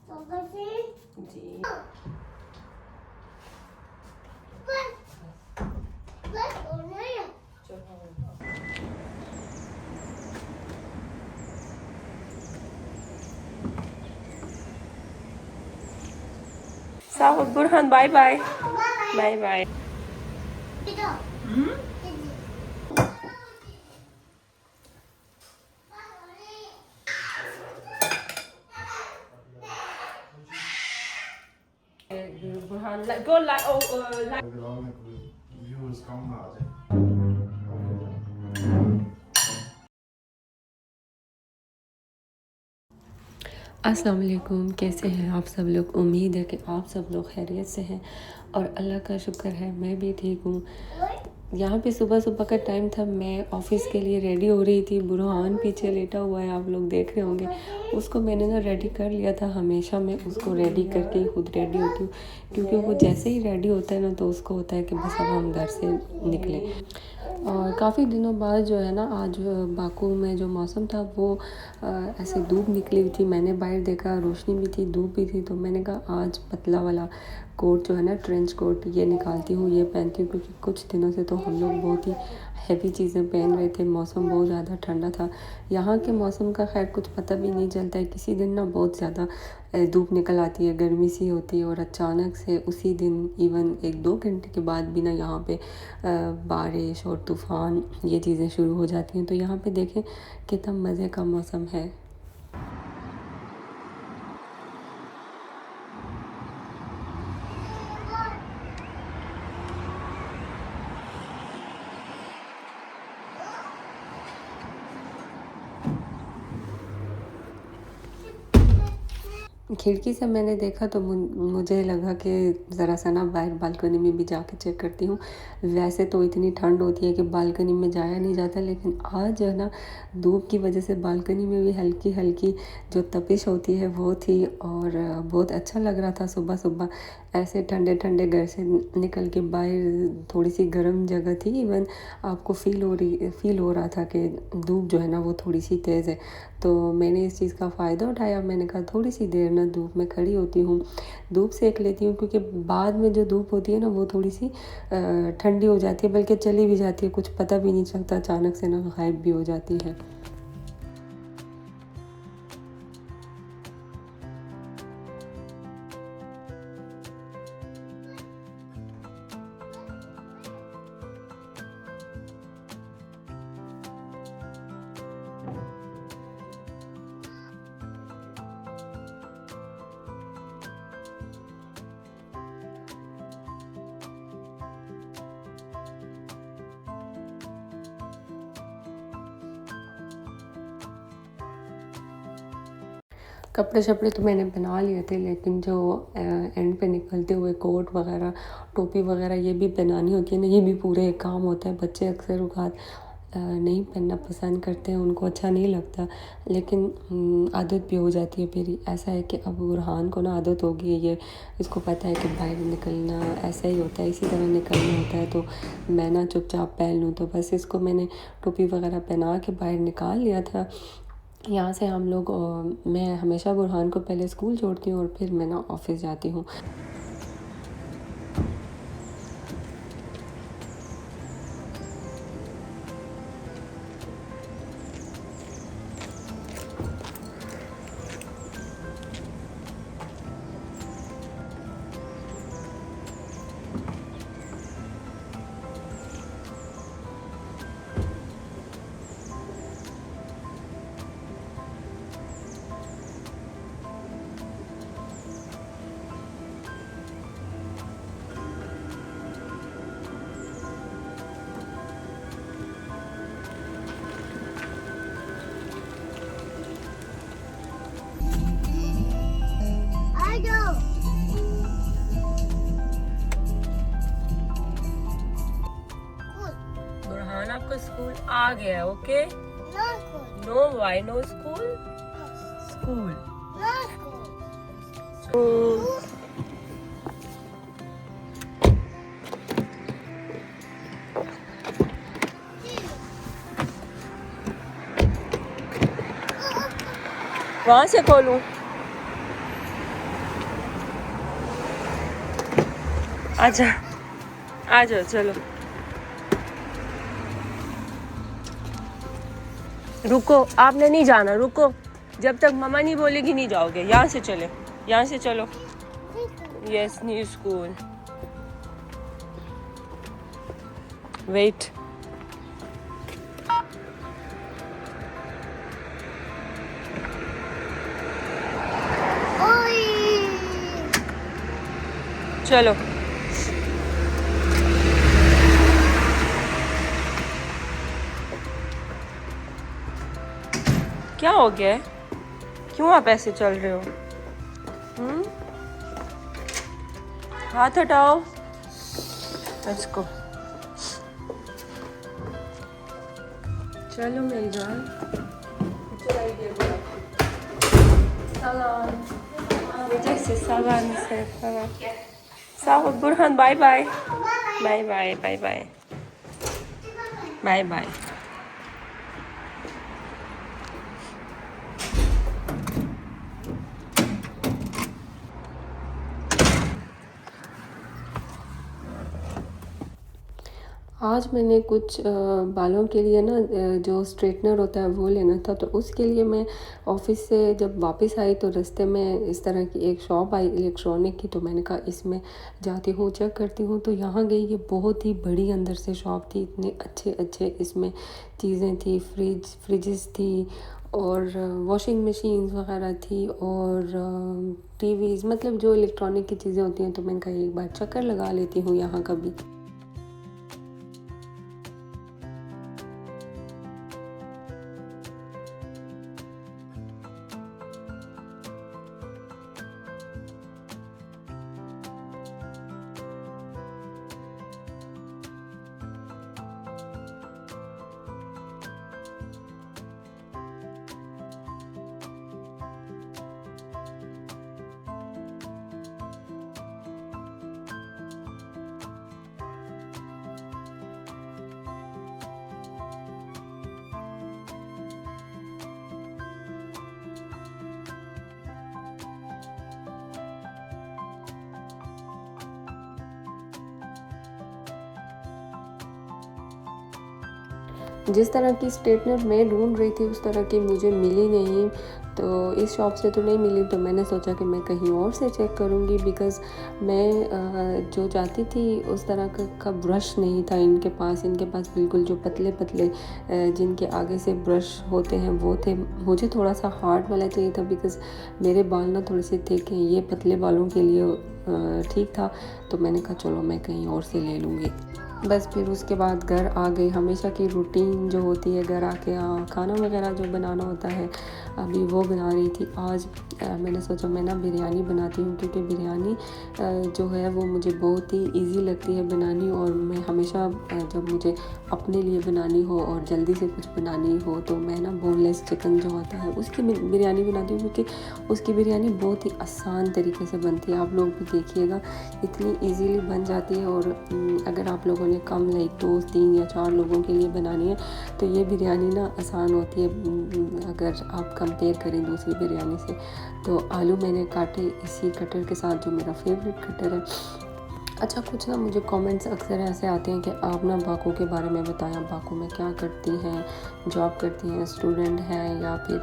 जी साहब Burhan bye bye bye bye. Burhan go like viewers कम आ जाए। अस्सलाम वालेकुम, कैसे हैं आप सब लोग। उम्मीद है कि आप सब लोग खैरियत से हैं और अल्लाह का शुक्र है मैं भी ठीक हूँ। यहाँ पे सुबह सुबह का टाइम था, मैं ऑफ़िस के लिए रेडी हो रही थी। बुरहान पीछे लेटा हुआ है, आप लोग देख रहे होंगे। उसको मैंने ना रेडी कर लिया था। हमेशा मैं उसको रेडी करके खुद रेडी होती हूँ, क्योंकि वो जैसे ही रेडी होता है ना तो उसको होता है कि बस अब हम घर से निकलें। और काफ़ी दिनों बाद जो है ना, आज बाकू में जो मौसम था वो ऐसे धूप निकली हुई थी। मैंने बाहर देखा, रोशनी भी थी, धूप भी थी, तो मैंने कहा आज पतला वाला कोट जो है ना, ट्रेंच कोट, ये निकालती हूँ, ये पहनती हूँ, क्योंकि कुछ दिनों से तो हम लोग बहुत ही हैवी चीज़ें पहन रहे थे। मौसम बहुत ज़्यादा ठंडा था। यहाँ के मौसम का खैर कुछ पता भी नहीं चलता है। किसी दिन ना बहुत ज़्यादा धूप निकल आती है, गर्मी सी होती है, और अचानक से उसी दिन इवन 1-2 घंटे के बाद भी ना यहाँ पे बारिश और तूफ़ान ये चीज़ें शुरू हो जाती हैं। तो यहाँ पे देखें कितना मज़े का मौसम है। खिड़की से मैंने देखा तो मुझे लगा कि ज़रा सा ना बाहर बालकनी में भी जाके चेक करती हूँ। वैसे तो इतनी ठंड होती है कि बालकनी में जाया नहीं जाता, लेकिन आज जो है ना धूप की वजह से बालकनी में भी हल्की हल्की जो तपिश होती है वो थी, और बहुत अच्छा लग रहा था। सुबह सुबह ऐसे ठंडे ठंडे घर से निकल के बाहर थोड़ी सी गर्म जगह थी, इवन आपको फ़ील हो रहा था कि धूप जो है ना वो थोड़ी सी तेज़ है। तो मैंने इस चीज़ का फ़ायदा उठाया। मैंने कहा थोड़ी सी देर ना धूप में खड़ी होती हूँ, धूप सेक लेती हूँ, क्योंकि बाद में जो धूप होती है ना वो थोड़ी सी ठंडी हो जाती है, बल्कि चली भी जाती है, कुछ पता भी नहीं चलता, अचानक से ना गायब भी हो जाती है। कपड़े शपड़े तो मैंने बना लिए थे, लेकिन जो एंड पे निकलते हुए कोट वगैरह, टोपी वगैरह ये भी बनानी होती है ना, ये भी पूरे एक काम होता है। बच्चे अक्सर औक़ात नहीं पहनना पसंद करते हैं, उनको अच्छा नहीं लगता, लेकिन आदत भी हो जाती है। फिर ऐसा है कि अब बुरहान को ना आदत हो गई है, ये इसको पता है कि बाहर निकलना ऐसा ही होता है, इसी तरह निकलना होता है। तो मैं ना चुपचाप पहन लूँ, तो बस इसको मैंने टोपी वगैरह पहना के बाहर निकाल लिया था। यहाँ से हम लोग मैं हमेशा बुरहान को पहले स्कूल छोड़ती हूँ और फिर मैं ना ऑफ़िस जाती हूँ। बुरहान आपका स्कूल आ गया, okay? No why no school? School वहाँ से खोलूँ? अच्छा आ जाओ चलो। रुको, आपने नहीं जाना, रुको, जब तक मम्मा नहीं बोलेगी नहीं जाओगे। यहाँ से चले, यहाँ से चलो। Yes, new school. वेट, चलो। क्या हो गया है? क्यों आप ऐसे चल रहे हो? हाथ हटाओ। Let's go. चलो मेरी जान। Salam. Jesse, salam. Salam. Burhan, bye bye. Bye bye. Bye bye. Bye bye. आज मैंने कुछ बालों के लिए ना जो स्ट्रेटनर होता है वो लेना था, तो उसके लिए मैं ऑफ़िस से जब वापस आई तो रास्ते में इस तरह की एक शॉप आई इलेक्ट्रॉनिक की, तो मैंने कहा इसमें जाती हूँ, चेक करती हूँ। तो यहाँ गई, ये बहुत ही बड़ी अंदर से शॉप थी, इतने अच्छे इसमें चीज़ें थी, फ्रिजेस थी और वॉशिंग मशीन्स वगैरह थी और टीवीज़, मतलब जो इलेक्ट्रॉनिक की चीज़ें होती हैं। तो मैंने कहा एक बार चक्कर लगा लेती हूँ यहाँ का भी। जिस तरह की स्ट्रेटनर मैं ढूंढ रही थी उस तरह की मुझे मिली नहीं, तो इस शॉप से तो नहीं मिली। तो मैंने सोचा कि मैं कहीं और से चेक करूँगी, बिकॉज़ मैं जो चाहती थी उस तरह का ब्रश नहीं था इनके पास बिल्कुल जो पतले जिनके आगे से ब्रश होते हैं वो थे। मुझे थोड़ा सा हार्ड वाला चाहिए था, बिकॉज़ मेरे बाल ना थोड़े से थिक हैं, ये पतले बालों के लिए ठीक था। तो मैंने कहा चलो मैं कहीं और से ले लूँगी। बस फिर उसके बाद घर आ गई। हमेशा की रूटीन जो होती है, घर आके खाना वगैरह जो बनाना होता है, अभी वो बना रही थी। आज मैंने सोचा मैं ना बिरयानी बनाती हूँ, क्योंकि बिरयानी जो है वो मुझे बहुत ही इजी लगती है बनानी। और मैं हमेशा जब मुझे अपने लिए बनानी हो और जल्दी से कुछ बनानी हो तो मैं ना बोनलेस चिकन जो होता है उसकी बिरयानी बनाती हूँ, क्योंकि उसकी बिरयानी बहुत ही आसान तरीके से बनती है। आप लोग भी देखिएगा, इतनी ईजीली बन जाती है। और अगर आप लोगों ने कम लाइक 2, 3 या 4 लोगों के लिए बनानी है तो ये बिरयानी ना आसान होती है, अगर आप कंपेयर करें दूसरी बिरयानी से। तो आलू मैंने काटे इसी कटर के साथ, जो मेरा फेवरेट कटर है। अच्छा, कुछ ना मुझे कमेंट्स अक्सर ऐसे आते हैं कि आप ना बाकू के बारे में बताएं, बाकू में क्या करती हैं, जॉब करती हैं, स्टूडेंट हैं, या फिर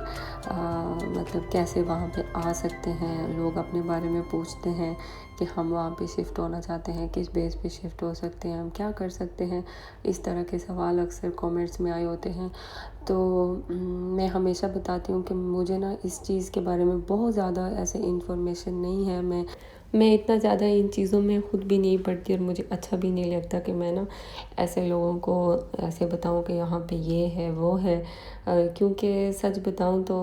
मतलब कैसे वहाँ पे आ सकते हैं। लोग अपने बारे में पूछते हैं कि हम वहाँ पे शिफ्ट होना चाहते हैं, किस बेस पे शिफ्ट हो सकते हैं, हम क्या कर सकते हैं। इस तरह के सवाल अक्सर कमेंट्स में आए होते हैं। तो मैं हमेशा बताती हूँ कि मुझे ना इस चीज़ के बारे में बहुत ज़्यादा ऐसे इन्फॉर्मेशन नहीं है। मैं इतना ज़्यादा इन चीज़ों में ख़ुद भी नहीं पढ़ती और मुझे अच्छा भी नहीं लगता कि मैं ना ऐसे लोगों को ऐसे बताऊं कि यहाँ पे ये है वो है। क्योंकि सच बताऊं तो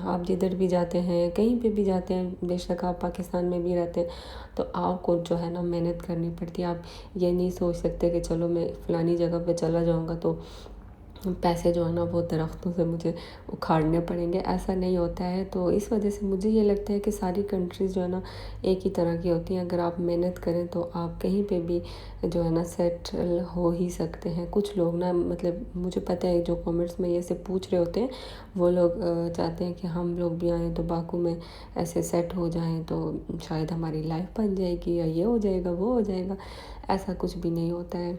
आप जिधर भी जाते हैं, कहीं पे भी जाते हैं, बेशक आप पाकिस्तान में भी रहते हैं, तो आपको जो है ना मेहनत करनी पड़ती है। आप ये नहीं सोच सकते कि चलो मैं फ़लानी जगह पे चला जाऊँगा तो पैसे जो है ना वो दरख्तों से मुझे उखाड़ने पड़ेंगे, ऐसा नहीं होता है। तो इस वजह से मुझे ये लगता है कि सारी कंट्रीज़ जो है ना एक ही तरह की होती हैं। अगर आप मेहनत करें तो आप कहीं पे भी जो है ना सेटल हो ही सकते हैं। कुछ लोग ना, मतलब मुझे पता है जो कमेंट्स में ये से पूछ रहे होते हैं, वो लोग चाहते हैं कि हम लोग भी आएँ तो बाकू में ऐसे सेट हो जाएँ तो शायद हमारी लाइफ बन जाएगी, या ये हो जाएगा वो हो जाएगा। ऐसा कुछ भी नहीं होता है।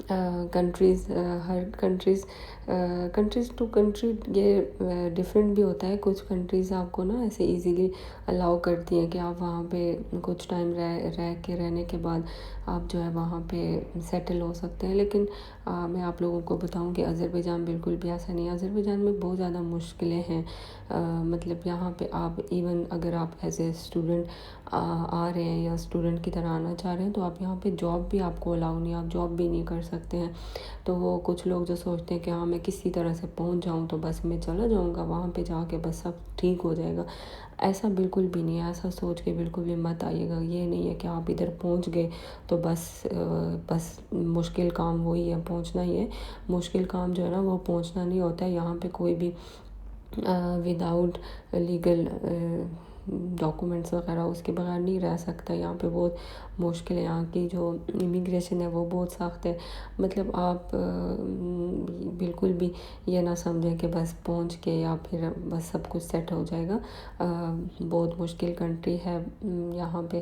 कंट्रीज़ हर कंट्रीज़ टू कंट्री ये डिफरेंट भी होता है। कुछ कंट्रीज़ आपको ना ऐसे इजीली अलाउ करती हैं कि आप वहाँ पे कुछ टाइम रह के रहने के बाद आप जो है वहाँ पे सेटल हो सकते हैं। लेकिन मैं आप लोगों को बताऊँ कि अज़रबैजान बिल्कुल भी ऐसा नहीं है। अज़रबैजान में बहुत ज़्यादा मुश्किलें हैं। मतलब यहाँ पे आप इवन अगर आप एज ए स्टूडेंट आ रहे हैं या स्टूडेंट की तरह आना चाह रहे हैं, तो आप यहाँ पे जॉब भी आपको अलाउ नहीं, आप जॉब भी नहीं कर सकते हैं। तो वो कुछ लोग जो सोचते हैं कि हाँ मैं किसी तरह से पहुँच जाऊँ तो बस मैं चला जाऊँगा वहाँ पे जाके बस सब ठीक हो जाएगा, ऐसा बिल्कुल भी नहीं है। ऐसा सोच के बिल्कुल भी मत आइएगा। ये नहीं है कि आप इधर पहुँच गए तो बस मुश्किल काम वही है, पहुँचना ही है। मुश्किल काम जो है ना वो पहुँचना नहीं होता है। यहाँ पे कोई भी विदाउट लीगल डॉक्यूमेंट्स वगैरह उसके बगैर नहीं रह सकता। यहाँ पे बहुत मुश्किल है। यहाँ की जो इमिग्रेशन है वो बहुत सख्त है। मतलब आप बिल्कुल भी ये ना समझें कि बस पहुँच के या फिर बस सब कुछ सेट हो जाएगा। बहुत मुश्किल कंट्री है यहाँ पे।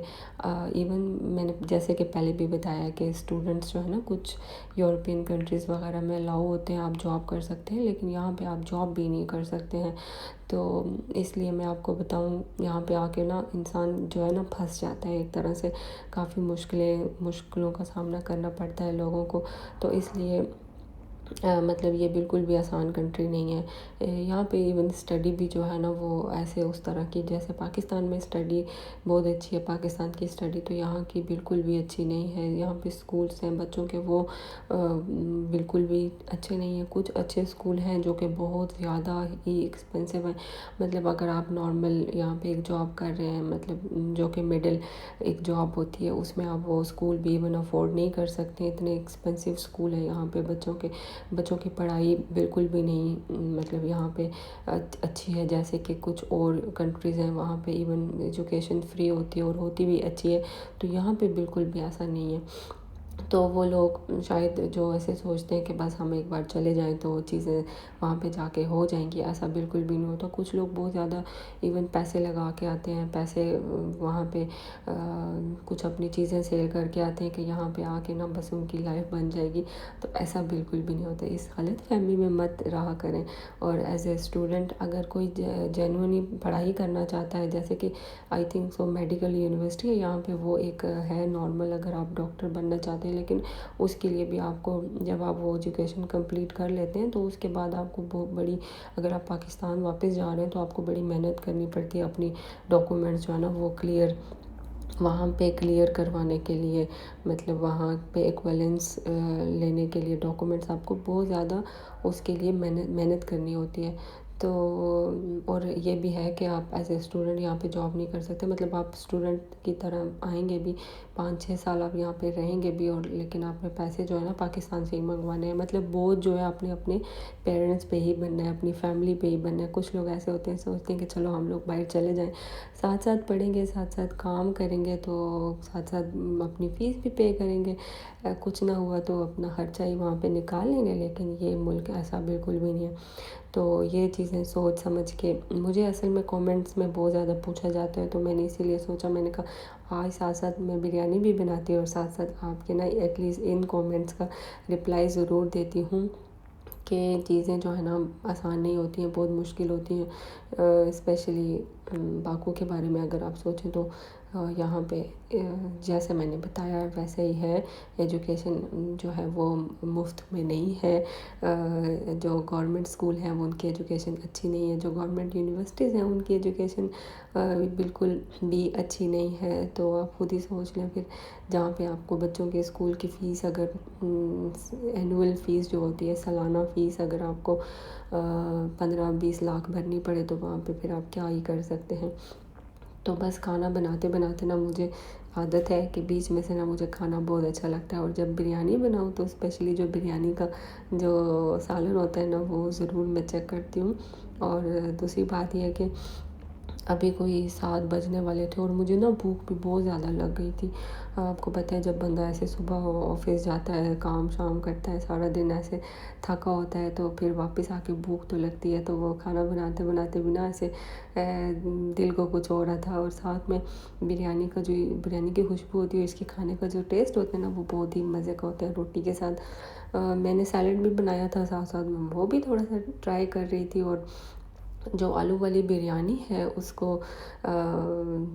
इवन मैंने जैसे कि पहले भी बताया कि स्टूडेंट्स जो है ना कुछ यूरोपियन कंट्रीज़ वगैरह में अलाउ होते हैं, आप जॉब कर सकते हैं, लेकिन यहाँ पे आप जॉब भी नहीं कर सकते हैं। तो इसलिए मैं आपको बताऊँ, यहाँ पे आके ना इंसान जो है ना फंस जाता है एक तरह से। काफ़ी मुश्किलों का सामना करना पड़ता है लोगों को। तो इसलिए मतलब ये बिल्कुल भी आसान कंट्री नहीं है। यहाँ पे इवन स्टडी भी जो है ना वो ऐसे उस तरह की, जैसे पाकिस्तान में स्टडी बहुत अच्छी है, पाकिस्तान की स्टडी तो यहाँ की बिल्कुल भी अच्छी नहीं है। यहाँ पे स्कूल्स हैं बच्चों के वो बिल्कुल भी अच्छे नहीं हैं। कुछ अच्छे स्कूल हैं जो कि बहुत ज़्यादा ही एक्सपेंसिव हैं। मतलब अगर आप नॉर्मल यहाँ पे एक जॉब कर रहे हैं, मतलब जो कि मिडिल एक जॉब होती है, उसमें आप वो स्कूल भी इवन अफोर्ड नहीं कर सकते। इतने एक्सपेंसिव स्कूल है यहाँ पे। बच्चों की पढ़ाई बिल्कुल भी नहीं, मतलब यहाँ पे अच्छी है जैसे कि कुछ और कंट्रीज़ हैं वहाँ पे इवन एजुकेशन फ्री होती है और होती भी अच्छी है। तो यहाँ पे बिल्कुल भी ऐसा नहीं है। तो वो लोग शायद जो ऐसे सोचते हैं कि बस हम एक बार चले जाएं तो चीज़ें वहाँ पे जाके हो जाएंगी, ऐसा बिल्कुल भी नहीं होता। कुछ लोग बहुत ज़्यादा इवन पैसे लगा के आते हैं, पैसे वहाँ पे कुछ अपनी चीज़ें सेल करके आते हैं कि यहाँ पे आके ना बस उनकी लाइफ बन जाएगी। तो ऐसा बिल्कुल भी नहीं होता। इस गलत फहमी में मत रहा करें। और एज ए स्टूडेंट अगर कोई जेन्युइनली पढ़ाई करना चाहता है, जैसे कि I think so medical university है यहाँ पे, वो एक है नॉर्मल, अगर आप डॉक्टर बनना चाहते हैं, लेकिन उसके लिए भी आपको जब आप वो एजुकेशन कंप्लीट कर लेते हैं तो उसके बाद आपको बहुत बड़ी, अगर आप पाकिस्तान वापस जा रहे हैं तो आपको बड़ी मेहनत करनी पड़ती है अपनी डॉक्यूमेंट्स जो है ना वो वहाँ पे क्लियर करवाने के लिए। मतलब वहाँ पे एक्विवेलेंस लेने के लिए डॉक्यूमेंट्स आपको बहुत ज़्यादा उसके लिए मेहनत करनी होती है। तो और ये भी है कि आप एज ए स्टूडेंट यहाँ पे जॉब नहीं कर सकते। मतलब आप स्टूडेंट की तरह आएंगे भी, 5-6 साल आप यहाँ पे रहेंगे भी, और लेकिन आपने पैसे जो है ना पाकिस्तान से ही मंगवाने हैं। मतलब बोझ जो है अपने अपने पेरेंट्स पे ही बनना है, अपनी फैमिली पे ही बनना है। कुछ लोग ऐसे होते हैं, सोचते हैं कि चलो हम लोग बाहर चले जाएँ, साथ साथ पढ़ेंगे, साथ साथ काम करेंगे, तो साथ साथ अपनी फ़ीस भी पे करेंगे, कुछ ना हुआ तो अपना खर्चा ही वहाँ पे निकाल लेंगे। लेकिन ये मुल्क ऐसा बिल्कुल भी नहीं है। तो ये चीज़ें सोच समझ के, मुझे असल में कमेंट्स में बहुत ज़्यादा पूछा जाता है, तो मैंने इसीलिए सोचा, मैंने कहा आज साथ साथ मैं बिरयानी भी बनाती हूँ और साथ साथ आपके ना एटलीस्ट इन कमेंट्स का रिप्लाई ज़रूर देती हूँ कि चीज़ें जो है ना आसान नहीं होती हैं, बहुत मुश्किल होती हैं। स्पेशली बाकू के बारे में अगर आप सोचें तो यहाँ पे जैसे मैंने बताया वैसे ही है। एजुकेशन जो है वो मुफ्त में नहीं है। जो गवर्नमेंट स्कूल हैं वो उनकी एजुकेशन अच्छी नहीं है, जो गवर्नमेंट यूनिवर्सिटीज़ हैं उनकी एजुकेशन बिल्कुल भी अच्छी नहीं है। तो आप खुद ही सोच लें फिर, जहाँ पे आपको बच्चों के स्कूल की फ़ीस, अगर एनुअल फ़ीस जो होती है, सालाना फ़ीस अगर आपको 15-20 लाख भरनी पड़े तो वहाँ पे फिर आप क्या ही कर सकते हैं। तो बस खाना बनाते बनाते ना मुझे आदत है कि बीच में से ना मुझे खाना बहुत अच्छा लगता है, और जब बिरयानी बनाऊँ तो स्पेशली जो बिरयानी का जो सालन होता है ना वो ज़रूर मैं चेक करती हूँ। और दूसरी बात ये है कि अभी कोई 7 बजने वाले थे और मुझे ना भूख भी बहुत ज़्यादा लग गई थी। आपको पता है जब बंदा ऐसे सुबह ऑफ़िस जाता है, काम-शाम करता है, सारा दिन ऐसे थका होता है तो फिर वापस आके भूख तो लगती है। तो वो खाना बनाते-बनाते भी ना ऐसे दिल को कुछ हो रहा था, और साथ में बिरयानी की खुशबू होती है, इसके खाने का जो टेस्ट होता है ना वो बहुत ही मज़े का होता है रोटी के साथ। मैंने सैलेड भी बनाया था साथ-साथ में, वो भी थोड़ा-सा ट्राई कर रही थी, और जो आलू वाली बिरयानी है उसको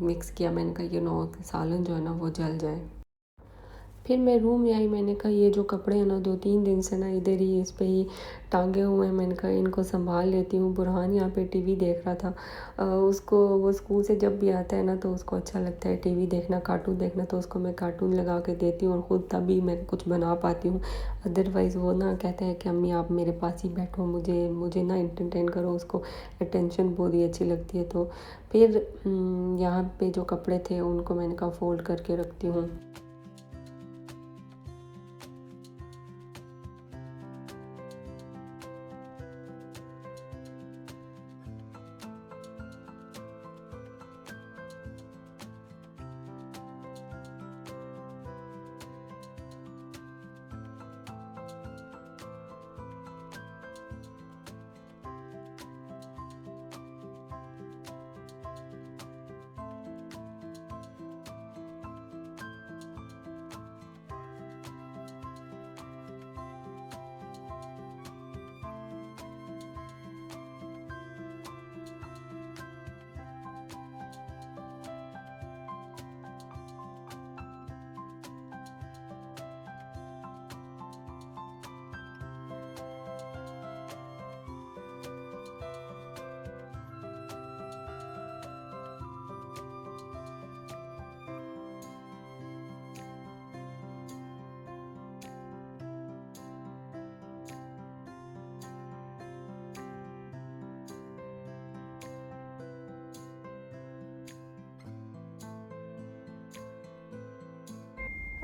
मिक्स किया। मैंने कहा सालन जो है ना वो जल जाए। फिर मैं रूम में आई, मैंने कहा ये जो कपड़े हैं ना 2-3 दिन से ना इधर ही इस पे ही टांगे हुए हैं, मैंने कहा इनको संभाल लेती हूँ। बुरहान यहाँ पे टीवी देख रहा था। उसको वो स्कूल से जब भी आता है ना तो उसको अच्छा लगता है टीवी देखना, कार्टून देखना, तो उसको मैं कार्टून लगा के देती हूँ, और ख़ुद तभी मैं कुछ बना पाती हूँ। अदरवाइज़ वो ना कहता है कि अम्मी आप मेरे पास ही बैठो, मुझे मुझे ना एंटरटेन करो, उसको अटेंशन बहुत ही अच्छी लगती है। तो फिर यहाँ पे जो कपड़े थे उनको मैंने कहा फ़ोल्ड करके रखती हूँ।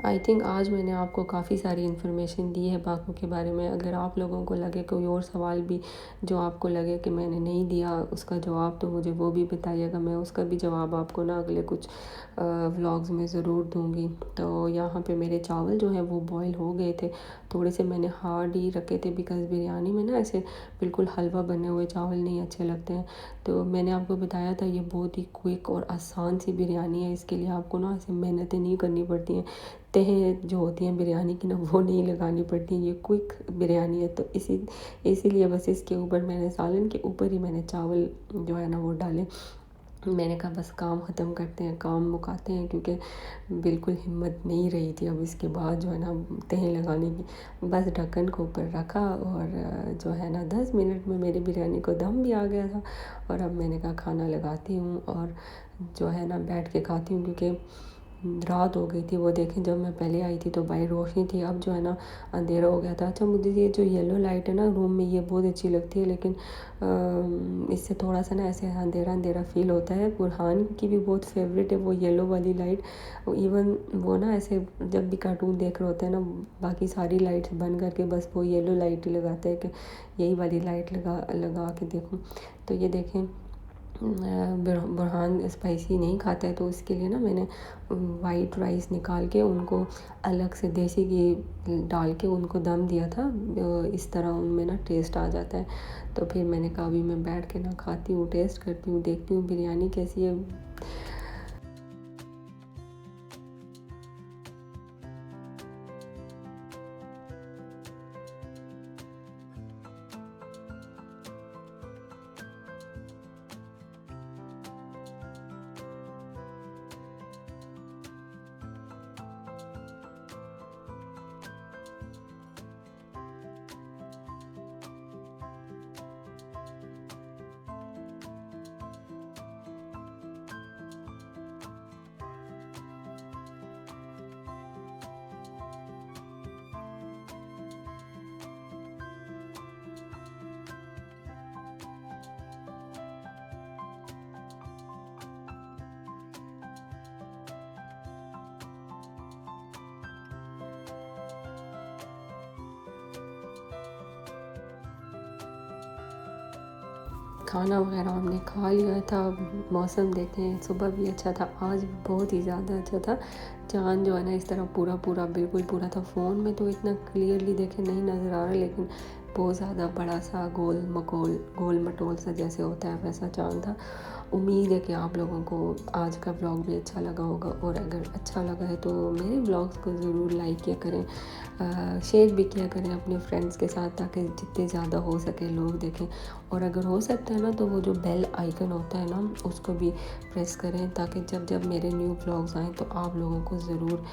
आई थिंक आज मैंने आपको काफ़ी सारी इन्फॉर्मेशन दी है बाकों के बारे में। अगर आप लोगों को लगे कोई और सवाल भी जो आपको लगे कि मैंने नहीं दिया उसका जवाब, तो मुझे वो भी बताइएगा, मैं उसका भी जवाब आपको ना अगले कुछ व्लॉग्स में ज़रूर दूँगी। तो यहाँ पे मेरे चावल जो हैं वो बॉयल हो गए थे, थोड़े से मैंने हार्ड ही रखे थे बिकॉज़ बिरयानी में ना ऐसे बिल्कुल हलवा बने हुए चावल नहीं अच्छे लगते हैं। तो मैंने आपको बताया था ये बहुत ही क्विक और आसान सी बिरयानी है, इसके लिए आपको ना ऐसे मेहनतें नहीं करनी पड़ती हैं। तह जो होती हैं बिरयानी की ना वो नहीं लगानी पड़ती, ये क्विक बिरयानी है। तो इसीलिए बस इसके ऊपर मैंने सालन के ऊपर ही मैंने चावल जो है ना वो डाले। मैंने कहा बस काम ख़त्म करते हैं, काम मुकाते हैं, क्योंकि बिल्कुल हिम्मत नहीं रही थी अब इसके बाद जो है ना तह लगाने की। बस ढक्कन को ऊपर रखा, और जो है ना 10 मिनट में मेरी बिरयानी को दम भी आ गया था। और अब मैंने कहा खाना लगाती हूँ और जो है ना बैठ के खाती हूँ, क्योंकि रात हो गई थी। वो देखें जब मैं पहले आई थी तो बाहर रोशनी थी, अब जो है ना अंधेरा हो गया था। अच्छा, मुझे ये जो येलो लाइट है ना रूम में ये बहुत अच्छी लगती है, लेकिन इससे थोड़ा सा ना ऐसे अंधेरा अंधेरा फ़ील होता है। बुरहान की भी बहुत फेवरेट है वो येलो वाली लाइट। इवन वो ना ऐसे जब भी कार्टून देख रहे होते हैं ना, बाकी सारी लाइट्स बंद करके बस वो येलो लाइट ही लगाते हैं कि यही वाली लाइट लगा लगा के देखूँ। तो ये देखें बुरहान स्पाइसी नहीं खाता है, तो इसके लिए ना मैंने वाइट राइस निकाल के उनको अलग से देसी घी डाल के उनको दम दिया था। इस तरह उनमें ना टेस्ट आ जाता है। तो फिर मैंने कहा अभी मैं बैठ के ना खाती हूँ, टेस्ट करती हूँ, देखती हूँ बिरयानी कैसी है। खाना वगैरह हमने खा लिया था। मौसम देखें, सुबह भी अच्छा था, आज भी बहुत ही ज़्यादा अच्छा था। चाँद जो है ना इस तरह पूरा पूरा बिल्कुल पूरा था। फ़ोन में तो इतना क्लियरली देखें नहीं नज़र आ रहा, लेकिन बहुत ज़्यादा बड़ा सा गोल मटोल सा जैसे होता है वैसा चाँद था। उम्मीद है कि आप लोगों को आज का व्लॉग भी अच्छा लगा होगा, और अगर अच्छा लगा है तो मेरे व्लॉग्स को ज़रूर लाइक किया करें, शेयर भी किया करें अपने फ्रेंड्स के साथ, ताकि जितने ज़्यादा हो सके लोग देखें। और अगर हो सकता है ना तो वो जो बेल आइकन होता है ना उसको भी प्रेस करें, ताकि जब जब मेरे न्यू व्लॉग्स आएँ तो आप लोगों को ज़रूर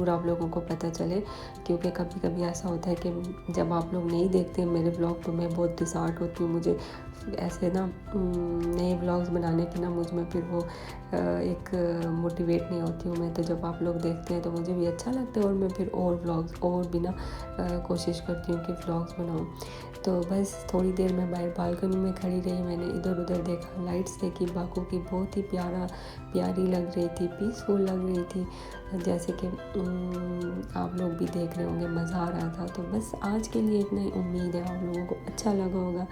आप लोगों को पता चले। क्योंकि कभी कभी ऐसा होता है कि जब आप लोग नहीं देखते मेरे व्लॉग तो मैं बहुत डिसहार्ट होती हूँ। मुझे ऐसे ना नए व्लॉग्स बनाने की ना मुझ में फिर वो एक मोटिवेट नहीं होती हूँ मैं। तो जब आप लोग देखते हैं तो मुझे भी अच्छा लगता है, और मैं फिर और व्लॉग्स और भी ना कोशिश करती हूँ कि व्लॉग्स बनाऊँ। तो बस थोड़ी देर मैं बाहर बालकनी में खड़ी रही, मैंने इधर उधर देखा, लाइट्स देखी बागों की, बहुत ही प्यारी लग रही थी, पीसफुल लग रही थी, जैसे कि आप लोग भी देख रहे होंगे, मज़ा आ रहा था। तो बस आज के लिए इतना ही। उम्मीद है आप लोगों को अच्छा लगा होगा,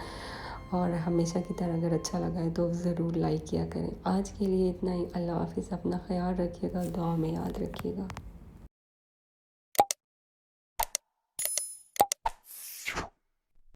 और हमेशा की तरह अगर अच्छा लगा है तो ज़रूर लाइक किया करें। आज के लिए इतना ही। अल्लाह हाफ़िज़। अपना ख्याल रखिएगा, दुआ में याद रखिएगा।